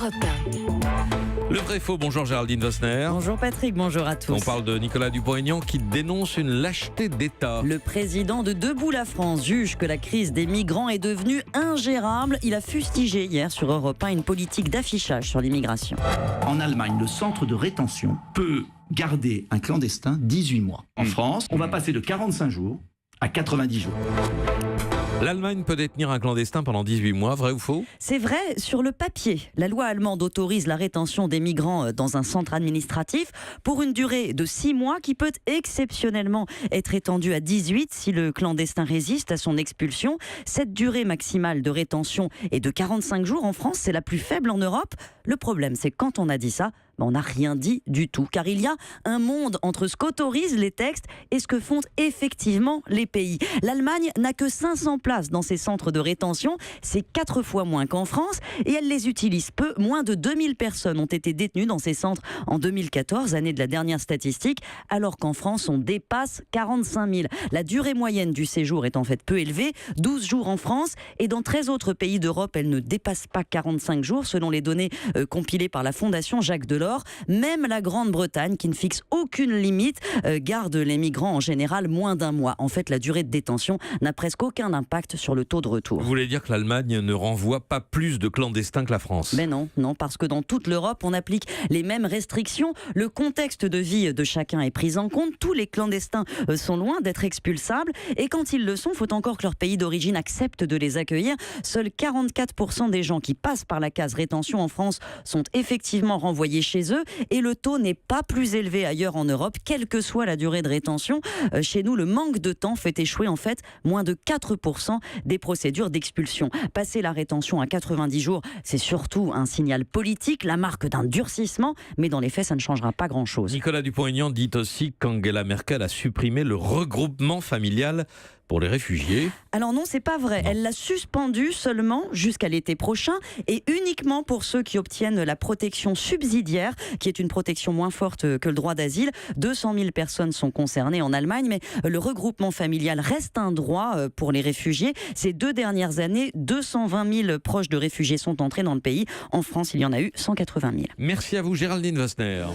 Europe 1. Le vrai faux, bonjour Géraldine Vosner. Bonjour Patrick, bonjour à tous. On parle de Nicolas Dupont-Aignan qui dénonce une lâcheté d'État. Le président de Debout la France juge que la crise des migrants est devenue ingérable. Il a fustigé hier sur Europe 1 une politique d'affichage sur l'immigration. En Allemagne, le centre de rétention peut garder un clandestin 18 mois. En France, on va passer de 45 jours à 90 jours. L'Allemagne peut détenir un clandestin pendant 18 mois, vrai ou faux ? C'est vrai sur le papier. La loi allemande autorise la rétention des migrants dans un centre administratif pour une durée de 6 mois qui peut exceptionnellement être étendue à 18 si le clandestin résiste à son expulsion. Cette durée maximale de rétention est de 45 jours en France, c'est la plus faible en Europe. Le problème, c'est que quand on a dit ça, on n'a rien dit du tout, car il y a un monde entre ce qu'autorisent les textes et ce que font effectivement les pays. L'Allemagne n'a que 500 places dans ses centres de rétention, c'est 4 fois moins qu'en France, et elle les utilise peu. Moins de 2000 personnes ont été détenues dans ces centres en 2014, année de la dernière statistique, alors qu'en France, on dépasse 45 000. La durée moyenne du séjour est en fait peu élevée, 12 jours en France, et dans 13 autres pays d'Europe, elle ne dépasse pas 45 jours, selon les données compilées par la Fondation Jacques Delors. Même la Grande-Bretagne, qui ne fixe aucune limite, garde les migrants en général moins d'un mois. En fait, la durée de détention n'a presque aucun impact sur le taux de retour. Vous voulez dire que l'Allemagne ne renvoie pas plus de clandestins que la France ? Mais non, parce que dans toute l'Europe, on applique les mêmes restrictions. Le contexte de vie de chacun est pris en compte. Tous les clandestins sont loin d'être expulsables. Et quand ils le sont, il faut encore que leur pays d'origine accepte de les accueillir. Seuls 44% des gens qui passent par la case rétention en France sont effectivement renvoyés chez eux, et le taux n'est pas plus élevé ailleurs en Europe, quelle que soit la durée de rétention. Chez nous, le manque de temps fait échouer en fait moins de 4% des procédures d'expulsion. Passer la rétention à 90 jours, c'est surtout un signal politique, la marque d'un durcissement, mais dans les faits, ça ne changera pas grand-chose. Nicolas Dupont-Aignan dit aussi qu'Angela Merkel a supprimé le regroupement familial pour les réfugiés. Alors non, c'est pas vrai. Elle l'a suspendu seulement jusqu'à l'été prochain et uniquement pour ceux qui obtiennent la protection subsidiaire, qui est une protection moins forte que le droit d'asile. 200 000 personnes sont concernées en Allemagne, mais le regroupement familial reste un droit pour les réfugiés. Ces 2 dernières années, 220 000 proches de réfugiés sont entrés dans le pays. En France, il y en a eu 180 000. Merci à vous Géraldine Vosner.